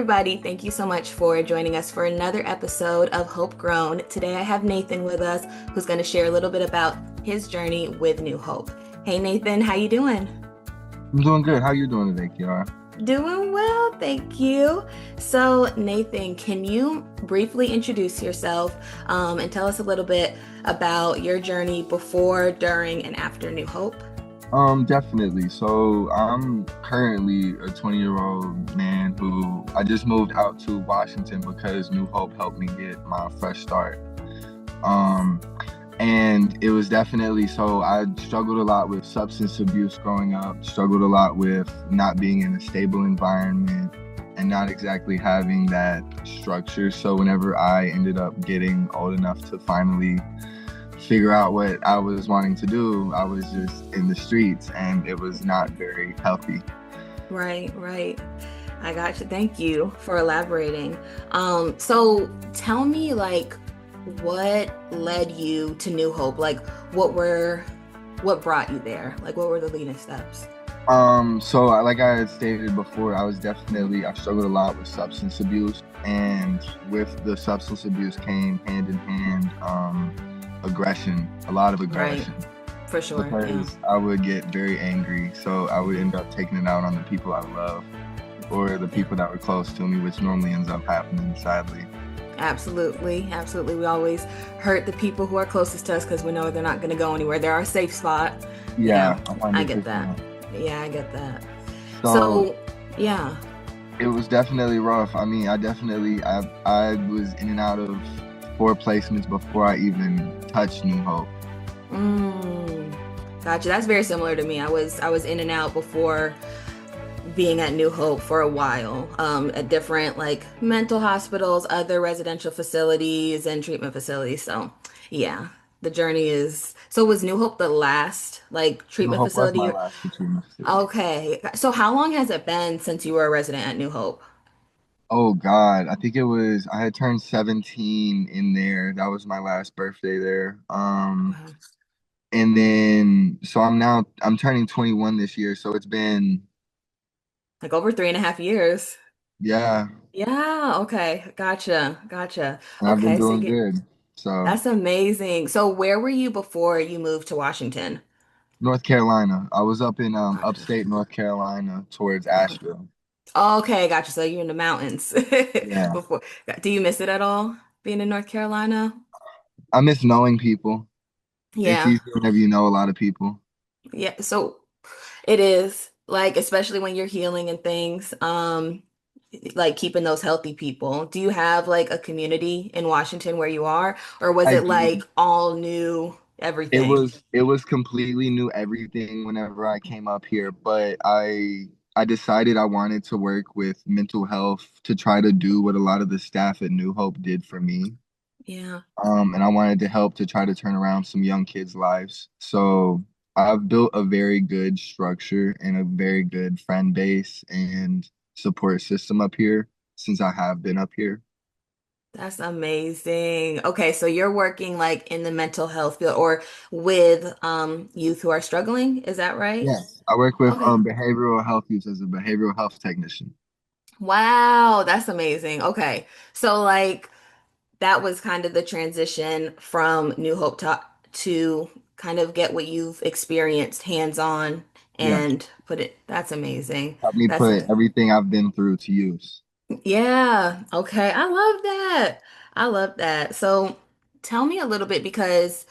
everybody. Thank you so much for joining us for another episode of Hope Grown. Today I have Nathan with us who's going to share a little bit about his journey with New Hope. Hey Nathan, how you doing? I'm doing good. How you doing today, Kiara? Doing well, thank you. So Nathan, can you briefly introduce yourself and tell us a little bit about your journey before, during, and after New Hope? Definitely. So I'm currently a 20-year-old man who I just moved out to Washington because New Hope helped me get my fresh start. Um, and it was definitely so I struggled a lot with substance abuse growing up, struggled a lot with not being in a stable environment and not exactly having that structure. So whenever I ended up getting old enough to finally figure out what I was wanting to do, I was just in the streets and it was not very healthy. Right, right. I got you. Thank you for elaborating. So tell me what led you to New Hope? What brought you there? Like what were the leading steps? Like I had stated before, I struggled a lot with substance abuse, and with the substance abuse came hand in hand, aggression, a lot of Right, aggression, for sure. Yeah. because I would get very angry. So I would end up taking it out on the people I love or the Yeah. people that were close to me, which normally ends up happening, sadly. Absolutely. Absolutely. We always hurt the people who are closest to us because we know they're not going to go anywhere. They're our safe spot. Yeah, Yeah, I get that. 100%. Yeah, I get that. So So, yeah. it was definitely rough. I mean, I was in and out of four placements before I even touched New Hope. Mm, gotcha. That's very similar to me. I was in and out before being at New Hope for a while, at different like mental hospitals, other residential facilities, and treatment facilities. So, yeah, the journey is. So, was New Hope the last like New treatment Hope was facility? my last treatment facility. Okay. So, how long has it been since you were a resident at New Hope? Oh God, I had turned 17 in there. That was my last birthday there. Wow. And then so I'm turning 21 this year. So it's been, Like over 3.5 years. yeah, Yeah. Okay. Gotcha. Gotcha. and I've been Okay. So, doing good. So that's amazing. So, where were you before you moved to Washington? North Carolina. I was up in Gotcha. upstate North Carolina towards Okay. Asheville. Okay, gotcha. So you're in the mountains Yeah. before. Do you miss it at all being in North Carolina? I miss knowing people. It's Yeah. easier whenever you know a lot of people. Yeah. So it is like, especially when you're healing and things, like keeping those healthy people. Do you have like a community in Washington where you are, or was I it do. like all new everything? It was completely new everything whenever I came up here, but I decided I wanted to work with mental health to try to do what a lot of the staff at New Hope did for me. Yeah. And I wanted to help to try to turn around some young kids' lives. So I've built a very good structure and a very good friend base and support system up here since I have been up here. That's amazing. Okay, so you're working like in the mental health field or with youth who are struggling, is that right? Yes, I work with Okay. behavioral health use as a behavioral health technician. Wow, that's amazing. Okay. So like that was kind of the transition from New Hope to kind of get what you've experienced hands-on Yes, and put it. That's amazing. help me That's put everything I've been through to use. Yeah. Okay. I love that. I love that. So tell me a little bit because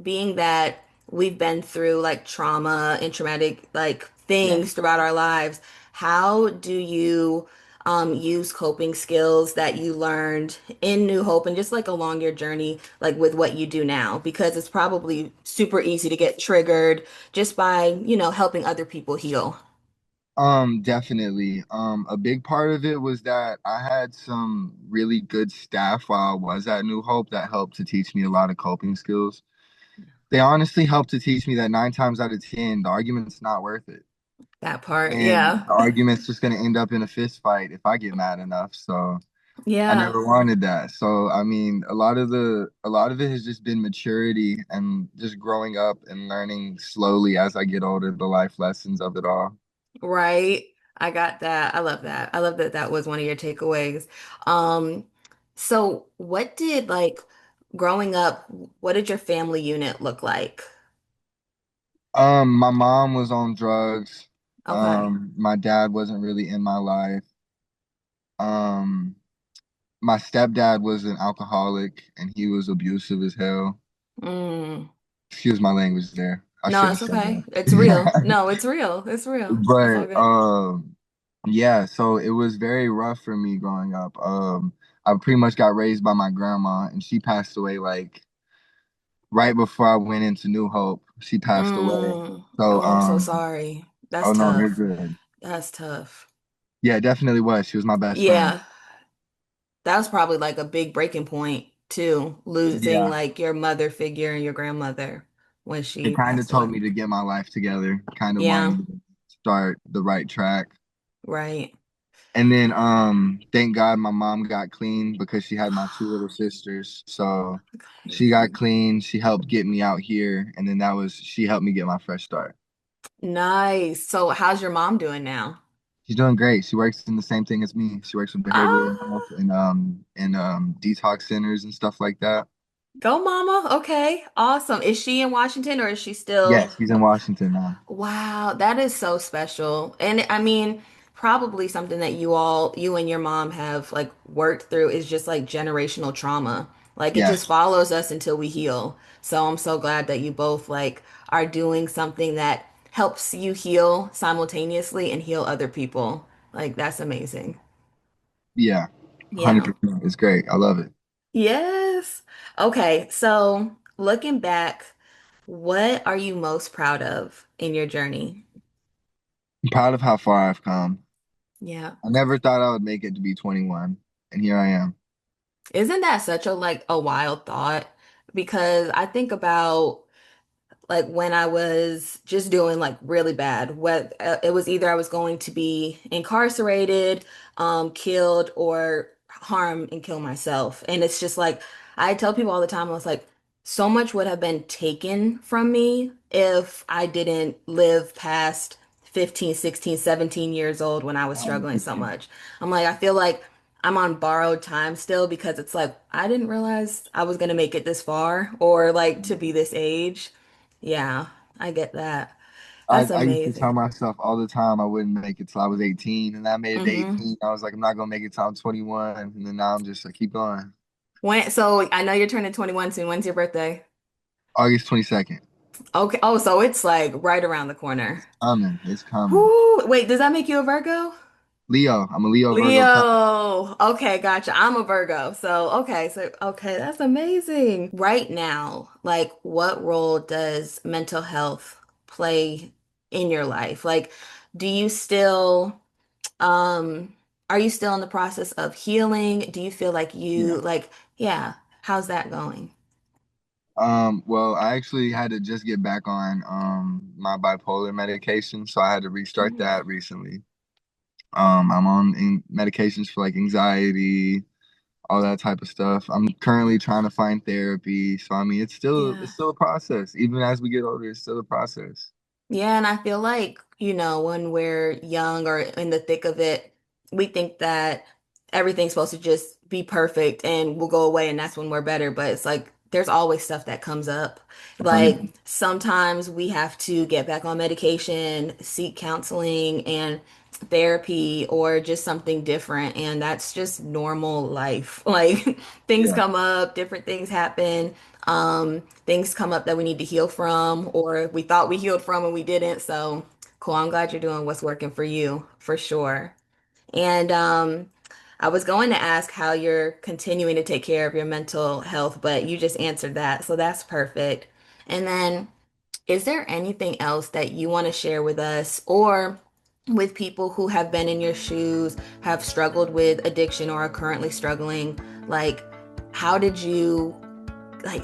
being that we've been through like trauma and traumatic like Yeah. things throughout our lives, how do you use coping skills that you learned in New Hope and just like along your journey like with what you do now? Because it's probably super easy to get triggered just by, helping other people heal. Definitely. A big part of it was that I had some really good staff while I was at New Hope that helped to teach me a lot of coping skills. They honestly helped to teach me that 9 times out of 10, the argument's not worth it. That part. And Yeah. the argument's just going to end up in a fist fight if I get mad enough. So I Yeah. never wanted that. So I mean, a lot of it has just been maturity and just growing up and learning slowly as I get older, the life lessons of it all. Right. I got that. I love that. I love that that was one of your takeaways. Um, so what did like growing up, what did your family unit look like? My mom was on drugs. Okay. My dad wasn't really in my life. Um, my stepdad was an alcoholic and he was abusive as hell. Mm. Excuse my language there. I No, shouldn't it's have said okay. It's real. that. No, it's real. It's real. It's all But good. yeah, so it was very rough for me growing up. I pretty much got raised by my grandma and she passed away like right before I went into New Hope. She passed away. Mm. So Oh, I'm so sorry. That's oh no, you're tough. good. That's tough. Yeah, it definitely was. She was my best friend. Yeah. That was probably like a big breaking point too, losing Yeah. like your mother figure and your grandmother when It she kind of passed told away. me to get my life together, kind of wanted Yeah, me to start the right track. right. And then thank God my mom got clean because she had my two little sisters. So she got clean, she helped get me out here, and then that was she helped me get my fresh start. Nice. So how's your mom doing now? She's doing great. She works in the same thing as me. She works with behavioral health Ah, and detox centers and stuff like that. go mama. Okay, awesome. Is she in Washington or is she still? Yes, she's in Washington now. Wow, that is so special. And I mean, probably something that you all, you and your mom have like worked through is just like generational trauma. Like it just Yes. follows us until we heal. So I'm so glad that you both like are doing something that helps you heal simultaneously and heal other people. Like that's amazing. Yeah. Yeah. 100%. It's great. I love it. Yes. Okay, so looking back, what are you most proud of in your journey? I'm proud of how far I've come. Yeah. I never thought I would make it to be 21, and here I am. Isn't that such a like a wild thought? Because I think about like when I was just doing like really bad. What it was either I was going to be incarcerated, killed, or harm and kill myself. And it's just like I tell people all the time, I was like, so much would have been taken from me if I didn't live past 15, 16, 17 years old when I was struggling so 100%. much. I'm like, I feel like I'm on borrowed time still because it's like I didn't realize I was gonna make it this far or like to be this age. Yeah, I get that. That's I used to tell amazing. myself all the time I wouldn't make it till I was 18, and I made it to Hmm. 18. I was like, I'm not gonna make it till I'm 21, and then now I'm just like, keep going. So I know you're turning 21 soon. When's your birthday? August 22nd. Okay. Oh, so it's like right around the corner. It's coming. It's coming. Whoo. Wait, does that make you a Virgo? Leo. I'm a Leo Virgo couple. Leo. Okay, gotcha. I'm a Virgo. So okay, that's amazing. Right now, like what role does mental health play in your life? Like, do you still are you still in the process of healing? Do you feel like Yeah. yeah, how's that going? Well, I actually had to just get back on my bipolar medication, so I had to restart Mm, that recently. I'm on medications for like anxiety, all that type of stuff. I'm currently trying to find therapy. So I mean, yeah. it's still a process. Even as we get older, it's still a process. Yeah, and I feel like, when we're young or in the thick of it, we think that everything's supposed to just be perfect and we'll go away and that's when we're better. But it's like there's always stuff that comes up. Like 100. sometimes we have to get back on medication, seek counseling and therapy or just something different. And that's just normal life. Like things Yeah. come up, different things happen. Things come up that we need to heal from, or we thought we healed from and we didn't. So cool. I'm glad you're doing what's working for you, for sure. And I was going to ask how you're continuing to take care of your mental health, but you just answered that. So that's perfect. And then, is there anything else that you want to share with us or with people who have been in your shoes, have struggled with addiction or are currently struggling? Like, how did you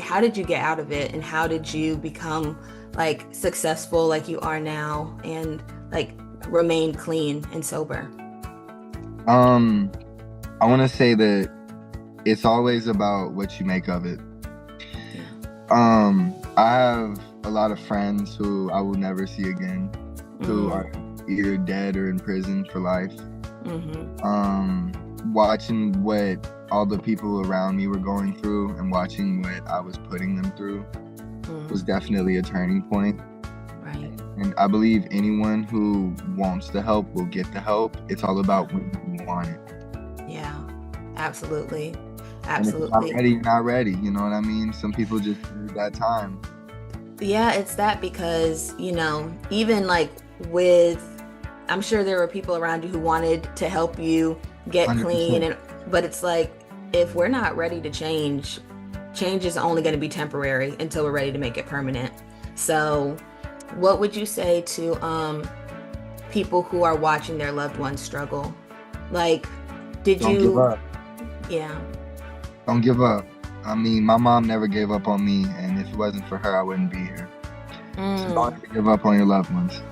how did you get out of it and how did you become like successful like you are now and like remain clean and sober? Um, I want to say that it's always about what you make of it. Yeah. I have a lot of friends who I will never see again, who are Mm, either dead or in prison for life. Watching what all the people around me were going through and watching what I was putting them through was definitely a turning point. Right. And I believe anyone who wants the help will get the help. It's all about when you want it. Yeah, absolutely. And if you're not Absolutely. ready, you're not ready. You know what I mean? Some people just need that time. Yeah, it's that because, even like with, I'm sure there were people around you who wanted to help you get clean 100%. but it's like if we're not ready to change, change is only going to be temporary until we're ready to make it permanent. So, what would you say to people who are watching their loved ones struggle? Like, did Don't give you, up. yeah. Don't give up. I mean, my mom never gave up on me, and if it wasn't for her, I wouldn't be here. So don't ever give up on your loved ones.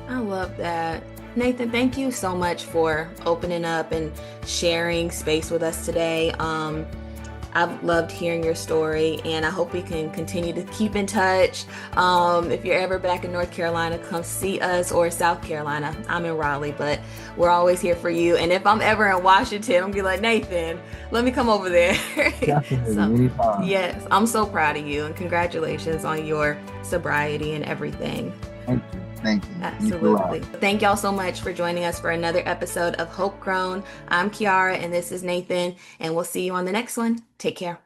I love that. Nathan, thank you so much for opening up and sharing space with us today. I've loved hearing your story, and I hope we can continue to keep in touch. If you're ever back in North Carolina, come see us, or South Carolina. I'm in Raleigh, but we're always here for you. And if I'm ever in Washington, I'm gonna be like, Nathan, let me come over there. Definitely, So, anytime. yes, I'm so proud of you, and congratulations on your sobriety and everything. Thank you. Thank you. You too. Absolutely. Thank y'all so much for joining us for another episode of Hope Grown. I'm Kiara and this is Nathan, and we'll see you on the next one. Take care.